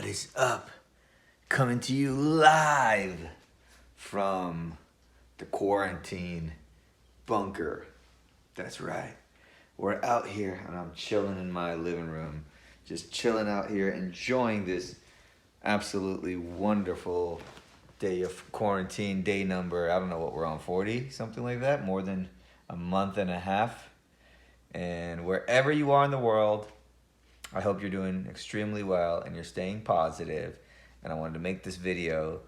What is up? Coming to you live from the quarantine bunker. That's right. We're out here and I'm chilling in my living room. Just chilling out here, enjoying this absolutely wonderful day of quarantine, day number, I don't know what we're on, 40, something like that, more than a month and a half. And wherever you are in the world, I hope you're doing extremely well and you're staying positive. And I wanted to make this video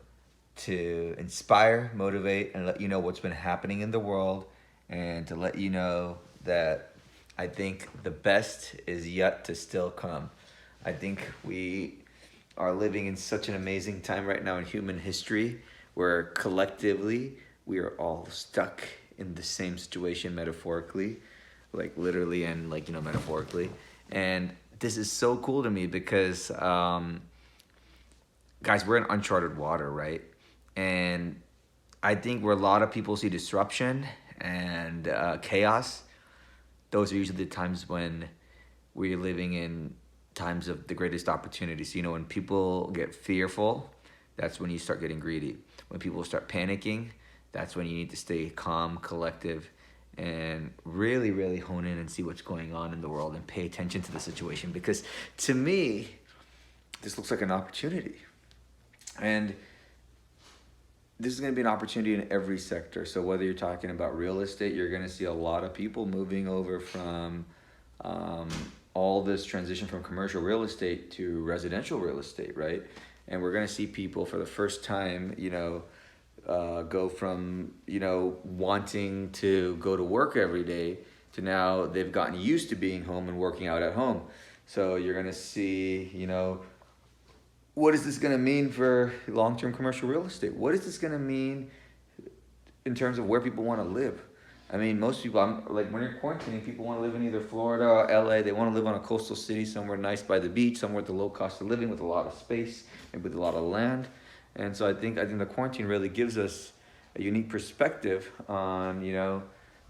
to inspire, motivate, and let you know what's been happening in the world, and to let you know that I think the best is yet to still come. I think we are living in such an amazing time right now in human history where collectively we are all stuck in the same situation, metaphorically, like literally and metaphorically. And this is so cool to me because guys, we're in uncharted water, right? And I think where a lot of people see disruption and chaos, those are usually the times when we're living in times of the greatest opportunities. You know, when people get fearful, that's when you start getting greedy. When people start panicking, that's when you need to stay calm, collective, and really, really hone in and see what's going on in the world and pay attention to the situation. Because to me, this looks like an opportunity. And this is going to be an opportunity in every sector. So whether you're talking about real estate, you're going to see a lot of people moving over from all this transition from commercial real estate to residential real estate, right? And we're going to see people for the first time, go from, wanting to go to work every day to now they've gotten used to being home and working out at home. So you're going to see, what is this going to mean for long-term commercial real estate? What is this going to mean in terms of where people want to live? I mean, most people, when you're quarantining, people want to live in either Florida or LA. They want to live on a coastal city, somewhere nice by the beach, somewhere with a low cost of living, with a lot of space and with a lot of land. And so I think the quarantine really gives us a unique perspective on,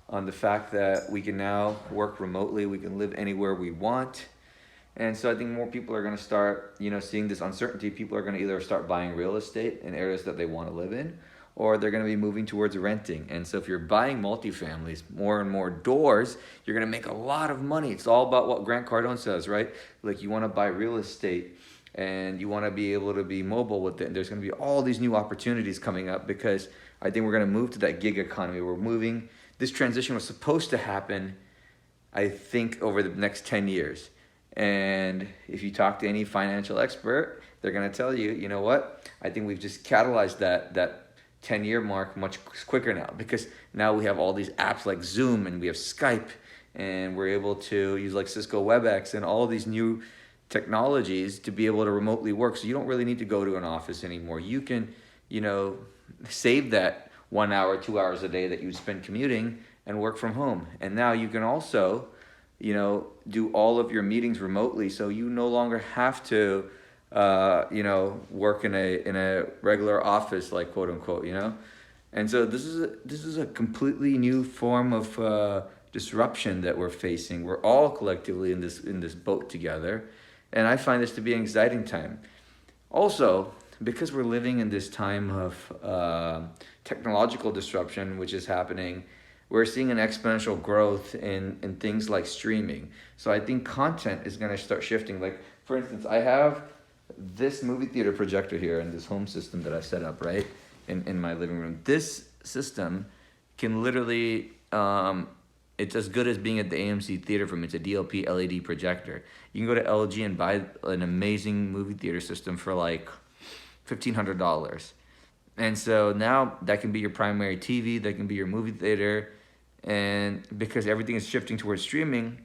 on the fact that we can now work remotely, we can live anywhere we want. And so I think more people are going to start, seeing this uncertainty. People are going to either start buying real estate in areas that they want to live in, or they're going to be moving towards renting. And so if you're buying multifamilies, more and more doors, you're going to make a lot of money. It's all about what Grant Cardone says, right? Like, you want to buy real estate and you want to be able to be mobile with it. And there's going to be all these new opportunities coming up because I think we're going to move to that gig economy. We're moving. This transition was supposed to happen, I think, over the next 10 years. And if you talk to any financial expert, they're going to tell you, you know what? I think we've just catalyzed that 10-year mark much quicker now, because now we have all these apps like Zoom, and we have Skype, and we're able to use like Cisco WebEx and all these new technologies to be able to remotely work. So you don't really need to go to an office anymore. You can, save that 1 hour, 2 hours a day that you would spend commuting and work from home. And now you can also, do all of your meetings remotely. So you no longer have to, work in a regular office, like, quote unquote, And so this is a completely new form of disruption that we're facing. We're all collectively in this boat together. And I find this to be an exciting time. Also, because we're living in this time of technological disruption, which is happening, we're seeing an exponential growth in things like streaming. So I think content is going to start shifting. Like, for instance, I have this movie theater projector here in this home system that I set up, right, in my living room. This system can literally, it's as good as being at the AMC theater for me. It's a DLP LED projector. You can go to LG and buy an amazing movie theater system for like $1,500. And so now that can be your primary TV, that can be your movie theater. And because everything is shifting towards streaming,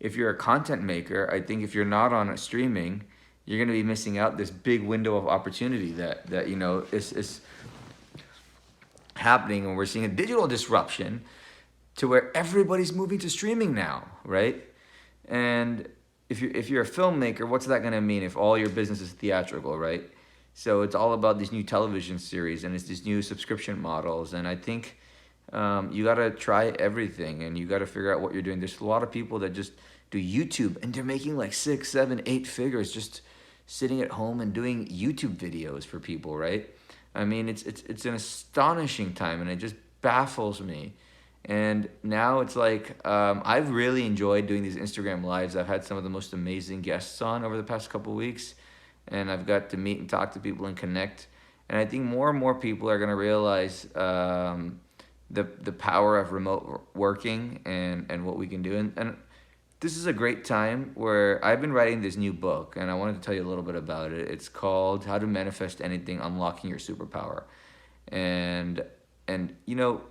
if you're a content maker, I think if you're not on a streaming, you're going to be missing out this big window of opportunity that is happening. And we're seeing a digital disruption to where everybody's moving to streaming now, right? And if you're a filmmaker, what's that going to mean if all your business is theatrical, right? So it's all about these new television series and it's these new subscription models. And I think you got to try everything and you got to figure out what you're doing. There's a lot of people that just do YouTube and they're making like 6, 7, 8 figures just sitting at home and doing YouTube videos for people, right? I mean, it's an astonishing time, and it just baffles me. And now it's like I've really enjoyed doing these Instagram lives. I've had some of the most amazing guests on over the past couple weeks, and I've got to meet and talk to people and connect. And I think more and more people are gonna realize the power of remote working and what we can do. And this is a great time where I've been writing this new book, and I wanted to tell you a little bit about it. It's called How to Manifest Anything: Unlocking Your Superpower. And you know,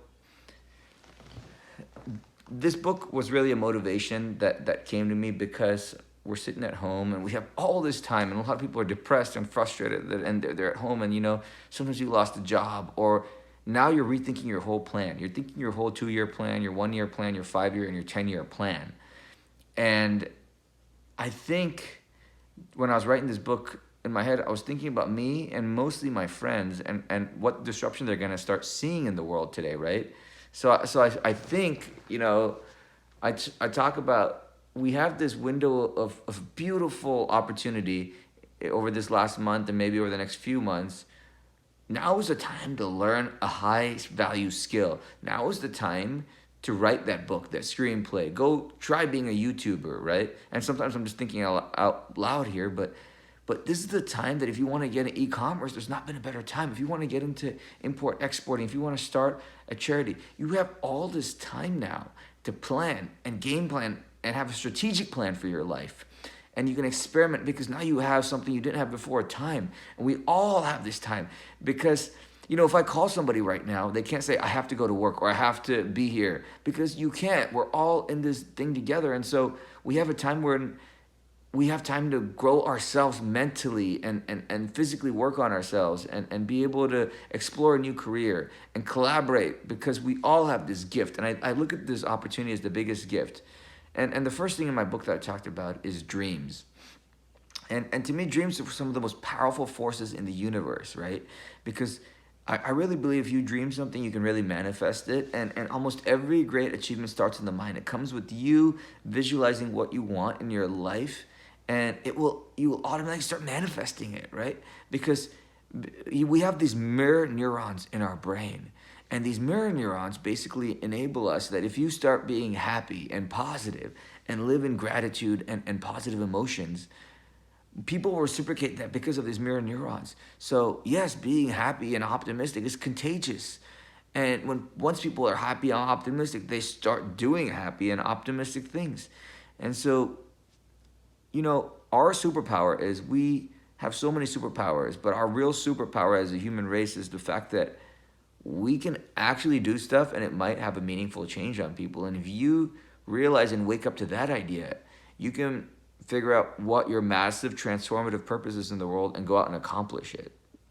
this book was really a motivation that came to me because we're sitting at home and we have all this time, and a lot of people are depressed and frustrated and they're at home, and you know, sometimes you lost a job, or now you're rethinking your whole plan. You're thinking your whole 2-year plan, your 1-year plan, your 5-year and your 10-year plan. And I think when I was writing this book in my head, I was thinking about me and mostly my friends, and what disruption they're going to start seeing in the world today, right? So I think, you know, I talk about we have this window of beautiful opportunity over this last month and maybe over the next few months. Now is the time to learn a high value skill. Now is the time to write that book, that screenplay. Go try being a YouTuber, right? And sometimes I'm just thinking out loud here, but this is the time that if you want to get into e-commerce, there's not been a better time. If you want to get into import exporting, if you want to start a charity, you have all this time now to plan and game plan and have a strategic plan for your life. And you can experiment because now you have something you didn't have before, time. And we all have this time because, you know, if I call somebody right now, they can't say, I have to go to work or I have to be here, because you can't. We're all in this thing together. And so we have a time where we have time to grow ourselves mentally and physically work on ourselves and be able to explore a new career and collaborate, because we all have this gift. And I look at this opportunity as the biggest gift. And the first thing in my book that I talked about is dreams. And to me, dreams are some of the most powerful forces in the universe, right? Because I really believe if you dream something, you can really manifest it. And almost every great achievement starts in the mind. It comes with you visualizing what you want in your life, and you will automatically start manifesting it, right? Because we have these mirror neurons in our brain. And these mirror neurons basically enable us that if you start being happy and positive and live in gratitude and positive emotions, people will reciprocate that because of these mirror neurons. So yes, being happy and optimistic is contagious. And once people are happy and optimistic, they start doing happy and optimistic things. And so, you know, our superpower is we have so many superpowers, but our real superpower as a human race is the fact that we can actually do stuff and it might have a meaningful change on people. And if you realize and wake up to that idea, you can figure out what your massive transformative purpose is in the world and go out and accomplish it.